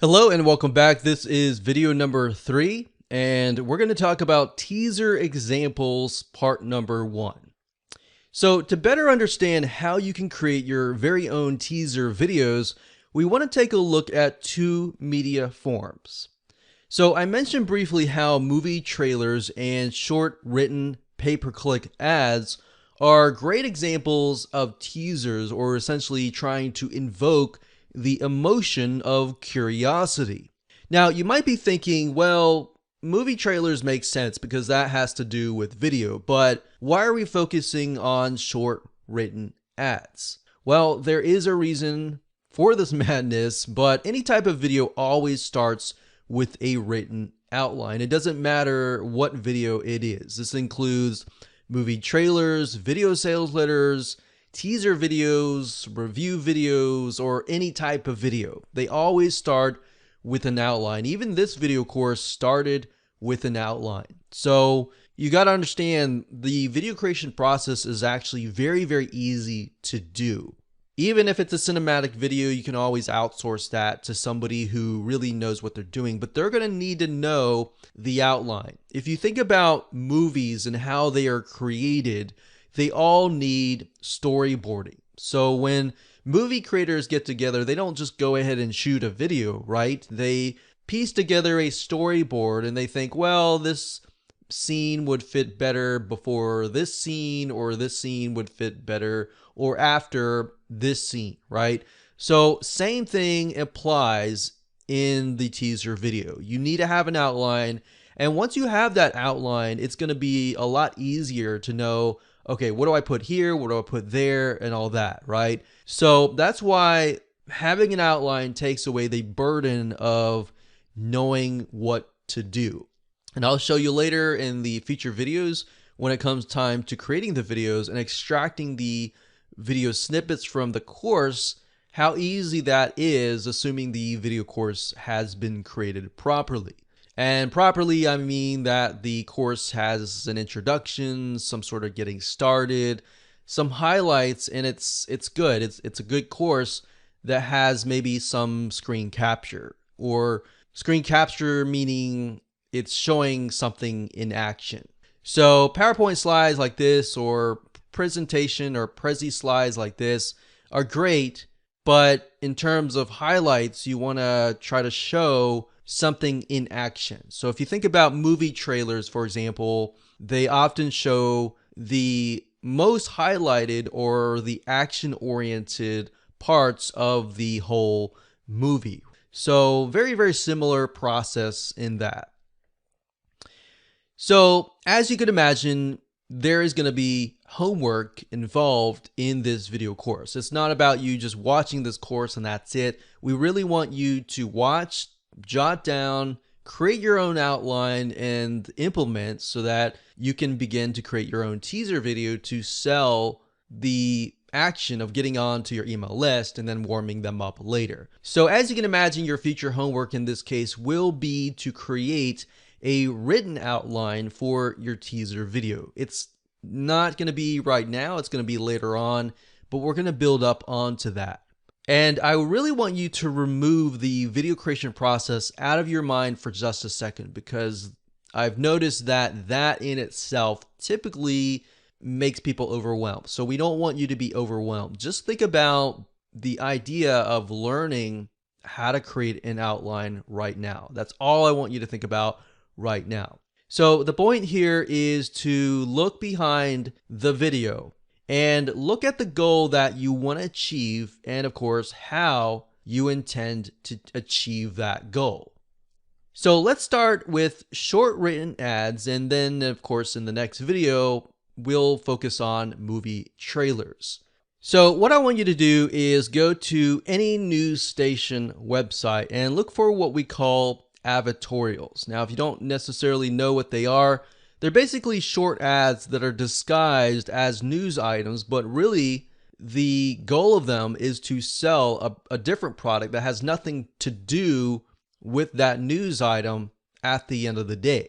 Hello and welcome back. This is video number 3, and we're going to talk about teaser examples part number 1. So to better understand how you can create your very own teaser videos, we want to take a look at two media forms. So I mentioned briefly how movie trailers and short written pay-per-click ads are great examples of teasers, or essentially trying to invoke the emotion of curiosity. Now, you might be thinking, well, movie trailers make sense because that has to do with video, but why are we focusing on short written ads? Well, there is a reason for this madness, but any type of video always starts with a written outline. It doesn't matter what video it is. This includes movie trailers, video sales letters, teaser videos, review videos, or any type of video. They always start with an outline. Even this video course started with an outline. So you got to understand the video creation process is actually very, very easy to do. Even if it's a cinematic video, you can always outsource that to somebody who really knows what they're doing, but they're going to need to know the outline. If you think about movies and how they are created, they all need storyboarding. So when movie creators get together, they don't just go ahead and shoot a video, right? They piece together a storyboard and they think, well, this scene would fit better before this scene, or this scene would fit better or after this scene, right? So same thing applies in the teaser video. You need to have an outline, and once you have that outline, it's going to be a lot easier to know, okay, what do I put here? What do I put there? And all that, right? So that's why having an outline takes away the burden of knowing what to do. And I'll show you later in the feature videos when it comes time to creating the videos and extracting the video snippets from the course, how easy that is, assuming the video course has been created properly. And properly, I mean that the course has an introduction, some sort of getting started, some highlights, and it's good. It's a good course that has maybe some screen capture, or screen capture meaning it's showing something in action. So PowerPoint slides like this, or presentation or Prezi slides like this are great, but in terms of highlights, you want to try to show something in action. So if you think about movie trailers, for example, they often show the most highlighted or the action-oriented parts of the whole movie. So very, very similar process in that. So as you can imagine, there is going to be homework involved in this video course. It's not about you just watching this course and that's it. We really want you to watch, jot down, create your own outline, and implement so that you can begin to create your own teaser video to sell the action of getting on to your email list and then warming them up later. So as you can imagine, your future homework in this case will be to create a written outline for your teaser video. It's not going to be right now, it's going to be later on, but we're going to build up onto that. And I really want you to remove the video creation process out of your mind for just a second, because I've noticed that that in itself typically makes people overwhelmed. So we don't want you to be overwhelmed. Just think about the idea of learning how to create an outline right now. That's all I want you to think about right now. So the point here is to look behind the video and look at the goal that you want to achieve, and of course how you intend to achieve that goal. So let's start with short written ads, and then of course in the next video we'll focus on movie trailers. So what I want you to do is go to any news station website and look for what we call advertorials. Now, if you don't necessarily know what they are, they're basically short ads that are disguised as news items, but really the goal of them is to sell a different product that has nothing to do with that news item at the end of the day.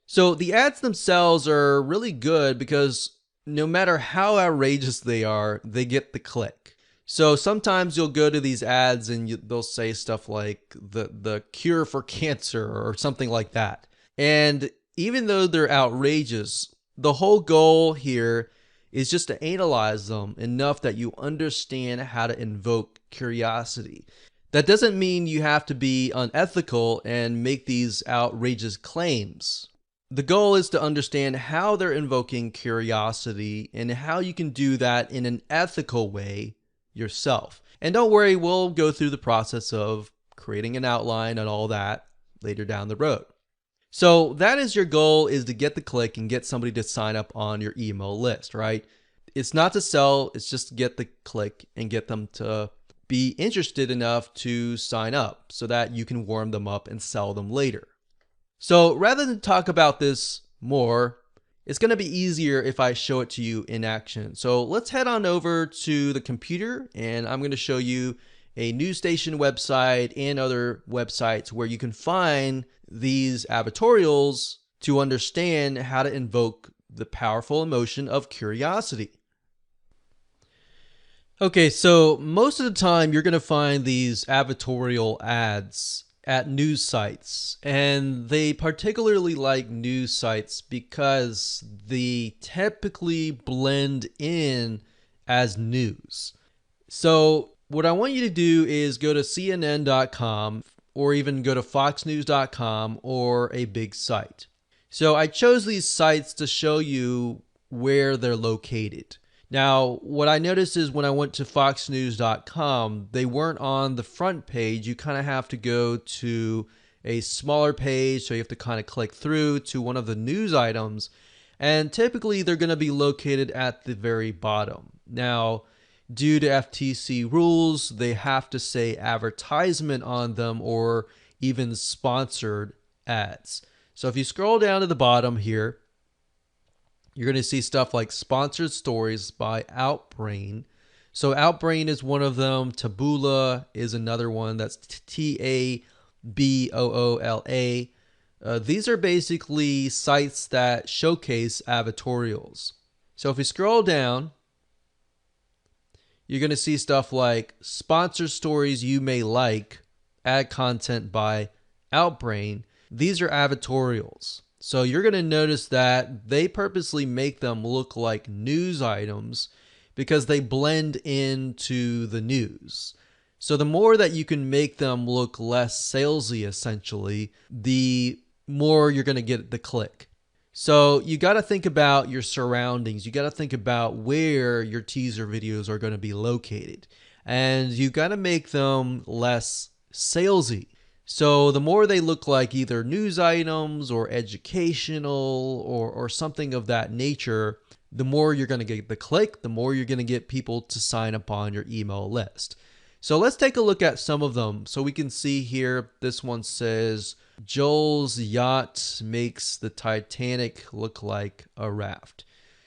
So the ads themselves are really good because no matter how outrageous they are, they get the click. So sometimes you'll go to these ads and they'll say stuff like the cure for cancer or something like that. And even though they're outrageous, the whole goal here is just to analyze them enough that you understand how to invoke curiosity. That doesn't mean you have to be unethical and make these outrageous claims. The goal is to understand how they're invoking curiosity and how you can do that in an ethical way yourself. And don't worry, we'll go through the process of creating an outline and all that later down the road. So that is your goal, is to get the click and get somebody to sign up on your email list, right? It's not to sell, it's just to get the click and get them to be interested enough to sign up so that you can warm them up and sell them later. So rather than talk about this more, it's going to be easier if I show it to you in action. So let's head on over to the computer and I'm going to show you a news station website and other websites where you can find these advertorials to understand how to invoke the powerful emotion of curiosity. Okay, so most of the time you're going to find these advertorial ads at news sites, and they particularly like news sites because they typically blend in as news. So what I want you to do is go to CNN.com or even go to foxnews.com or a big site. So I chose these sites to show you where they're located. Now, what I noticed is when I went to foxnews.com, they weren't on the front page. You kind of have to go to a smaller page, so you have to kind of click through to one of the news items, and typically they're going to be located at the very bottom. Now, due to FTC rules, they have to say advertisement on them or even sponsored ads. So if you scroll down to the bottom here, you're going to see stuff like sponsored stories by Outbrain. So Outbrain is one of them. Taboola is another one. That's Taboola. These are basically sites that showcase advertorials. So if you scroll down, you're going to see stuff like sponsored stories you may like, ad content by Outbrain. These are advertorials. So you're going to notice that they purposely make them look like news items because they blend into the news. So the more that you can make them look less salesy, essentially, the more you're going to get the click. So you got to think about your surroundings. You got to think about where your teaser videos are going to be located. And you got to make them less salesy. So the more they look like either news items or educational or something of that nature, the more you're going to get the click, the more you're going to get people to sign up on your email list. So let's take a look at some of them. So we can see here, this one says, Joel's yacht makes the Titanic look like a raft.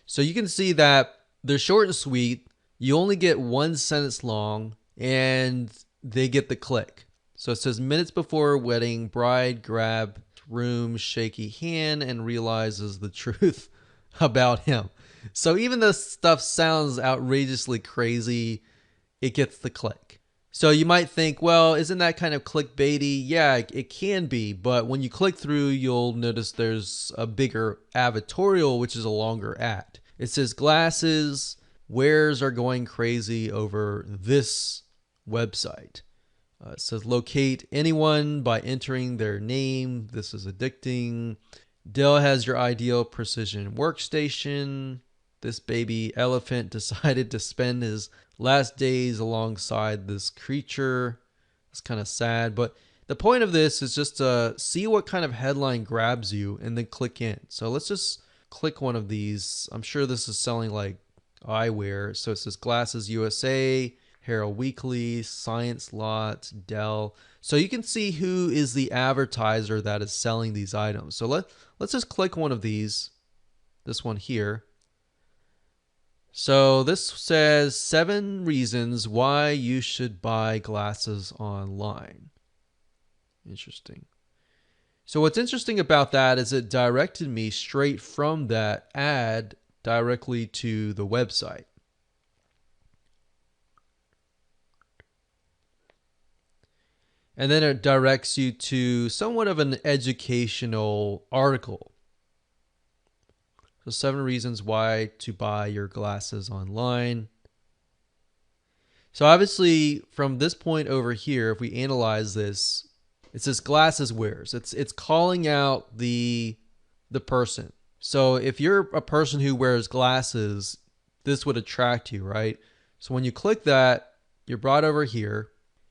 So you can see that they're short and sweet. You only get one sentence long and they get the click. So it says, minutes before wedding, bride grabs groom's shaky hand and realizes the truth about him. So even though stuff sounds outrageously crazy, it gets the click. So you might think, well, isn't that kind of clickbaity? Yeah, it can be, but when you click through, you'll notice there's a bigger advertorial, which is a longer ad. It says glasses, wearers are going crazy over this website. It says locate anyone by entering their name. This is addicting. Dell has your ideal precision workstation. This baby elephant decided to spend his last days alongside this creature. It's kind of sad, but the point of this is just to see what kind of headline grabs you and then click in. So let's just click one of these. I'm sure this is selling like eyewear. So it says Glasses USA, Herald Weekly, Science Lot, Dell. So you can see who is the advertiser that is selling these items. So let's just click one of these. This one here. So this says 7 reasons why you should buy glasses online. Interesting. So what's interesting about that is it directed me straight from that ad directly to the website. And then it directs you to somewhat of an educational article. So 7 reasons why to buy your glasses online. So obviously from this point over here, if we analyze this, it says glasses wears. It's calling out the person. So if you're a person who wears glasses, this would attract you, right? So when you click that, you're brought over here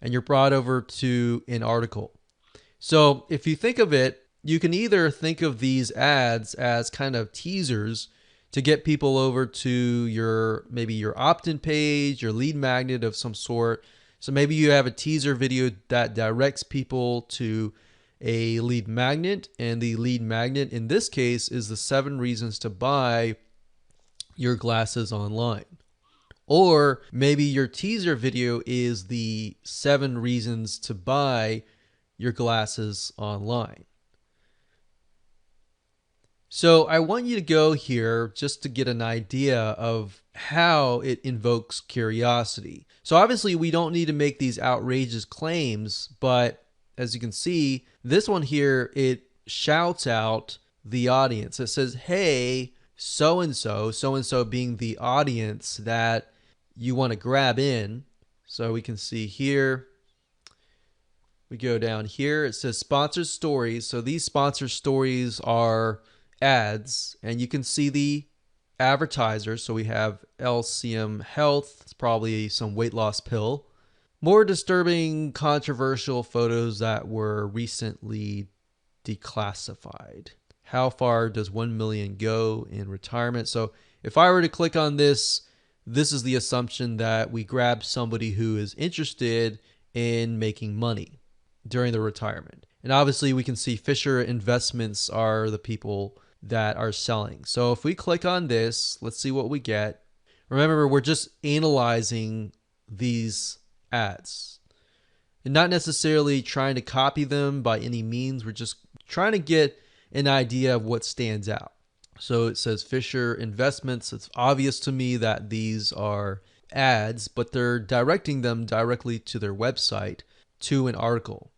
and you're brought over to an article. So if you think of it, you can either think of these ads as kind of teasers to get people over to your, maybe your opt-in page, your lead magnet of some sort. So maybe you have a teaser video that directs people to a lead magnet, and the lead magnet in this case is the 7 reasons to buy your glasses online. Or maybe your teaser video is the 7 reasons to buy your glasses online. So I want you to go here just to get an idea of how it invokes curiosity. So obviously we don't need to make these outrageous claims, but as you can see, this one here, it shouts out the audience. It says, hey, so-and-so being the audience that you want to grab in. So we can see here, we go down here, it says sponsored stories. So these sponsored stories are ads, and you can see the advertisers. So we have LCM Health, it's probably some weight loss pill. More disturbing, controversial photos that were recently declassified. How far does 1 million go in retirement? So if I were to click on this, this is the assumption that we grab somebody who is interested in making money during the retirement. And obviously we can see Fisher Investments are the people that are selling. So if we click on this, let's see what we get. Remember, we're just analyzing these ads and not necessarily trying to copy them by any means. We're just trying to get an idea of what stands out. So it says Fisher Investments. It's obvious to me that these are ads, but they're directing them directly to their website, to an article.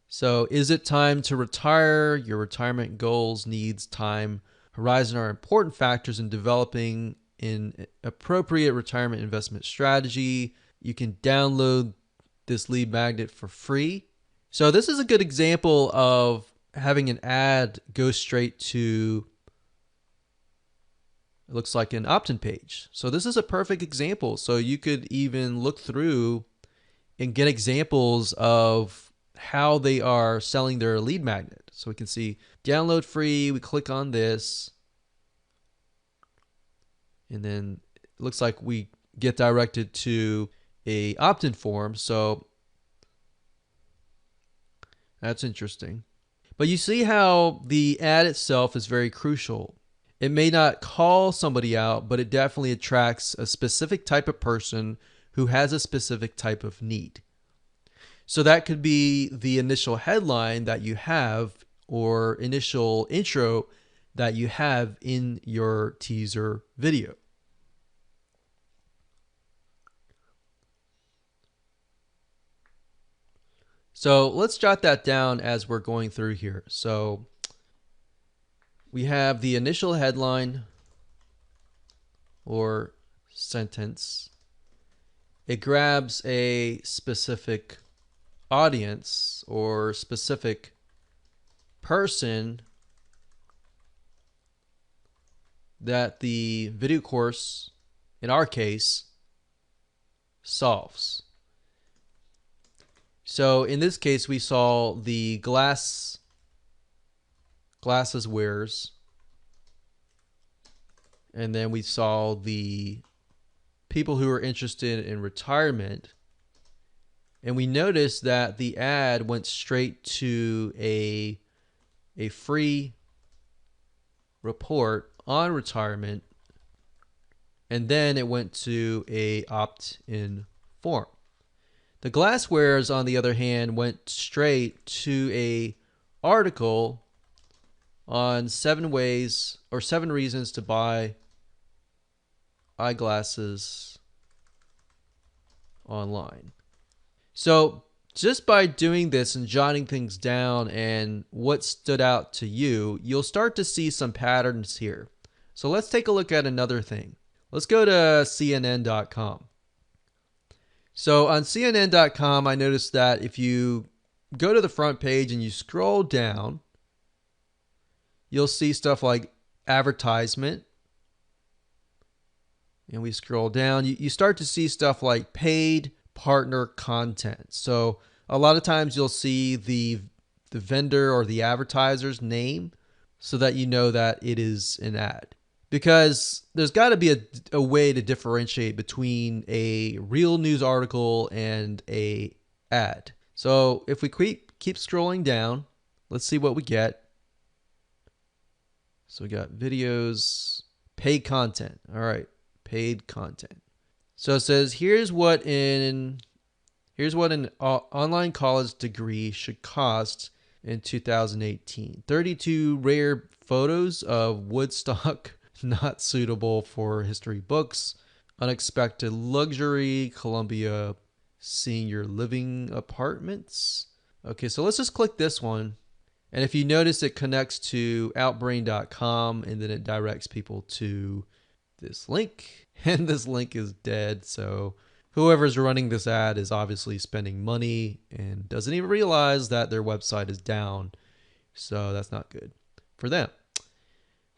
So is it time to retire? Your retirement goals, needs, time, horizon are important factors in developing an appropriate retirement investment strategy. You can download this lead magnet for free. So this is a good example of having an ad go straight to, it looks like an opt-in page. So this is a perfect example. So you could even look through and get examples of how they are selling their lead magnet. So we can see download free. We click on this, and then it looks like we get directed to a opt-in form. So that's interesting. But you see how the ad itself is very crucial. It may not call somebody out, but it definitely attracts a specific type of person who has a specific type of need. So that could be the initial headline that you have, or initial intro that you have in your teaser video. So let's jot that down as we're going through here. So we have the initial headline or sentence. It grabs a specific audience or specific person that the video course, in our case, solves. So in this case, we saw the glasses wearers, and then we saw the people who are interested in retirement. And we noticed that the ad went straight to a free report on retirement, and then it went to a opt-in form. The glasswares, on the other hand, went straight to a article on 7 ways or 7 reasons to buy eyeglasses online. So Just by doing this and jotting things down and what stood out to you, you'll start to see some patterns here. So let's take a look at another thing. Let's go to CNN.com. So on CNN.com, I noticed that if you go to the front page and you scroll down, you'll see stuff like advertisement. And we scroll down, you start to see stuff like paid partner content. So a lot of times you'll see the vendor or the advertiser's name so that you know that it is an ad. Because there's got to be a way to differentiate between a real news article and a ad. So if we keep scrolling down, let's see what we get. So we got videos, paid content. All right, paid content. So it says here's what an online college degree should cost in 2018. 32 rare photos of Woodstock not suitable for history books. Unexpected luxury Columbia senior living apartments. Okay, so let's just click this one. And if you notice, it connects to outbrain.com and then it directs people to this link. And this link is dead. So whoever's running this ad is obviously spending money and doesn't even realize that their website is down. So that's not good for them.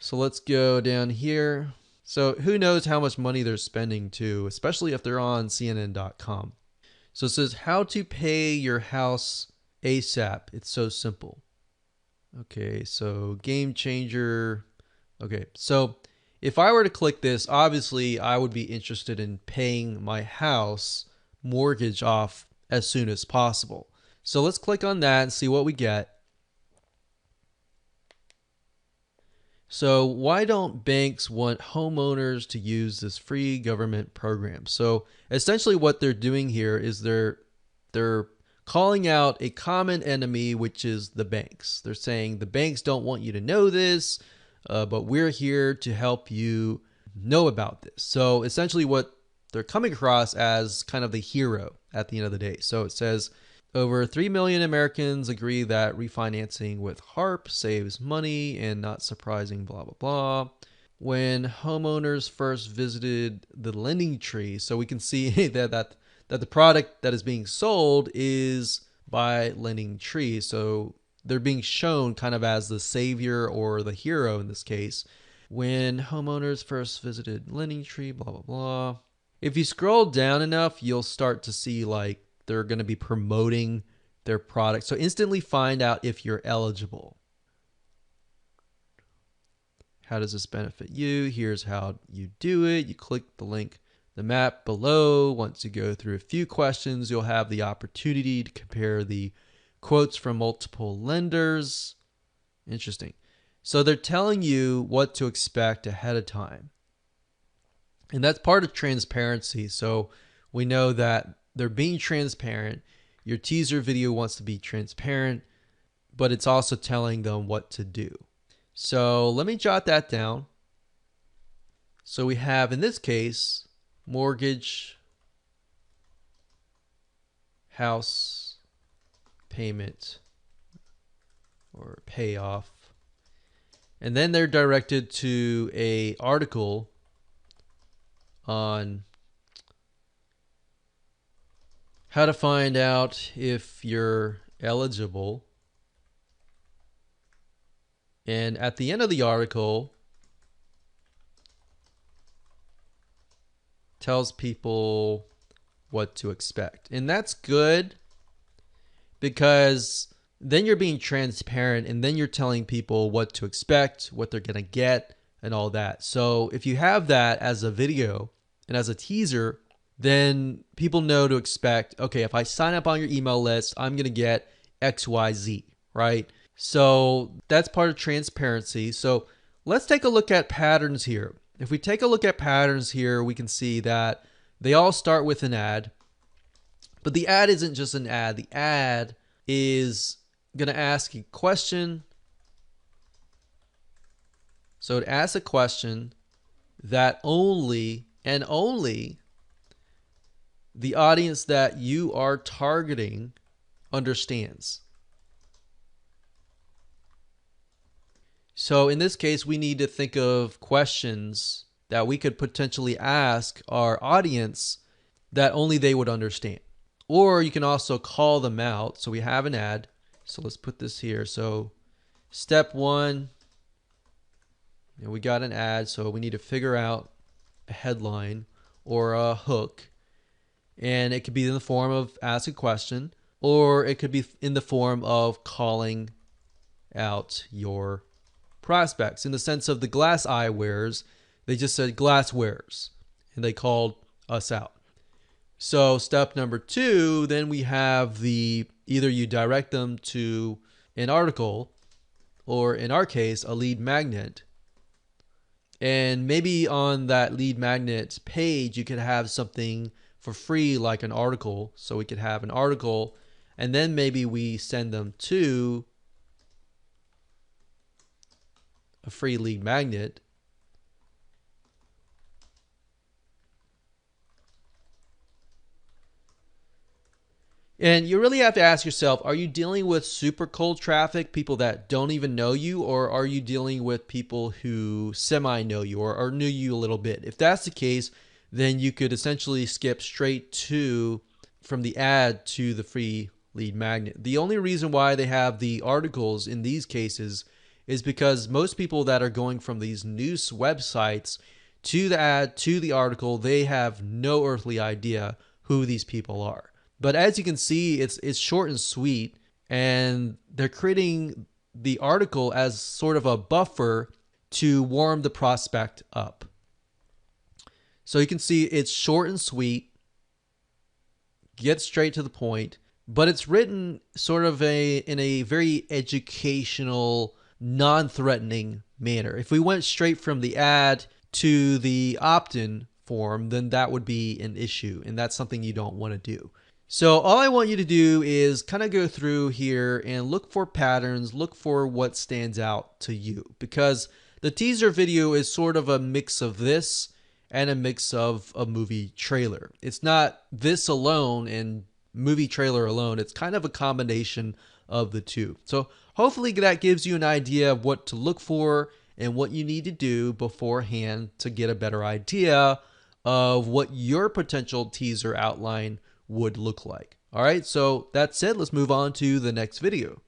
So let's go down here. So who knows how much money they're spending too, especially if they're on CNN.com. So it says how to pay your house ASAP. It's so simple. Okay, so game changer. Okay, so if I were to click this, obviously I would be interested in paying my house mortgage off as soon as possible. So let's click on that and see what we get. So why don't banks want homeowners to use this free government program? So essentially what they're doing here is they're calling out a common enemy, which is the banks. They're saying the banks don't want you to know this, but we're here to help you know about this. So essentially what they're coming across as kind of the hero at the end of the day. So it says over 3 million Americans agree that refinancing with HARP saves money and not surprising, blah, blah, blah. When homeowners first visited the lending tree, so we can see that the product that is being sold is by Lending Tree. So they're being shown kind of as the savior or the hero in this case. When homeowners first visited Lending Tree, blah, blah, blah. If you scroll down enough, you'll start to see like they're going to be promoting their product. So instantly find out if you're eligible. How does this benefit you? Here's how you do it. You click the link, the map below. Once you go through a few questions, you'll have the opportunity to compare the quotes from multiple lenders. Interesting. So they're telling you what to expect ahead of time. And that's part of transparency. So we know that they're being transparent. Your teaser video wants to be transparent, but it's also telling them what to do. So let me jot that down. So we have, in this case, mortgage, house, payment, or payoff. And then they're directed to an article on how to find out if you're eligible. And at the end of the article, tells people what to expect. And that's good because then you're being transparent and then you're telling people what to expect, what they're going to get, and all that. So if you have that as a video and as a teaser, then people know to expect, okay, if I sign up on your email list, I'm going to get XYZ, right? So that's part of transparency. So let's take a look at patterns here. If we take a look at patterns here, we can see that they all start with an ad, but the ad isn't just an ad. The ad is going to ask a question. So it asks a question that only and only the audience that you are targeting understands. So in this case, we need to think of questions that we could potentially ask our audience that only they would understand. Or you can also call them out. So we have an ad. So let's put this here. So step one, and we got an ad. So we need to figure out a headline or a hook. And it could be in the form of ask a question, or it could be in the form of calling out your prospects. In the sense of the glass eye wearers, they just said glass wearers and they called us out. So step number two, then we have either you direct them to an article, or in our case, a lead magnet. And maybe on that lead magnet page, you could have something for free, like an article. So we could have an article, and then maybe we send them to a free lead magnet. And you really have to ask yourself, are you dealing with super cold traffic, people that don't even know you, or are you dealing with people who semi-know you or knew you a little bit? If that's the case, then you could essentially skip straight from the ad to the free lead magnet. The only reason why they have the articles in these cases is because most people that are going from these news websites to the ad to the article, they have no earthly idea who these people are. But as you can see, it's short and sweet, and they're creating the article as sort of a buffer to warm the prospect up. So you can see it's short and sweet, gets straight to the point, but it's written sort of in a very educational, non-threatening manner. If we went straight from the ad to the opt-in form, then that would be an issue, and that's something you don't want to do. So all I want you to do is kind of go through here and look for patterns, look for what stands out to you, because the teaser video is sort of a mix of this and a mix of a movie trailer. It's not this alone and movie trailer alone. It's kind of a combination of the two. So hopefully that gives you an idea of what to look for and what you need to do beforehand to get a better idea of what your potential teaser outline would look like. All right, so that's it. Let's move on to the next video.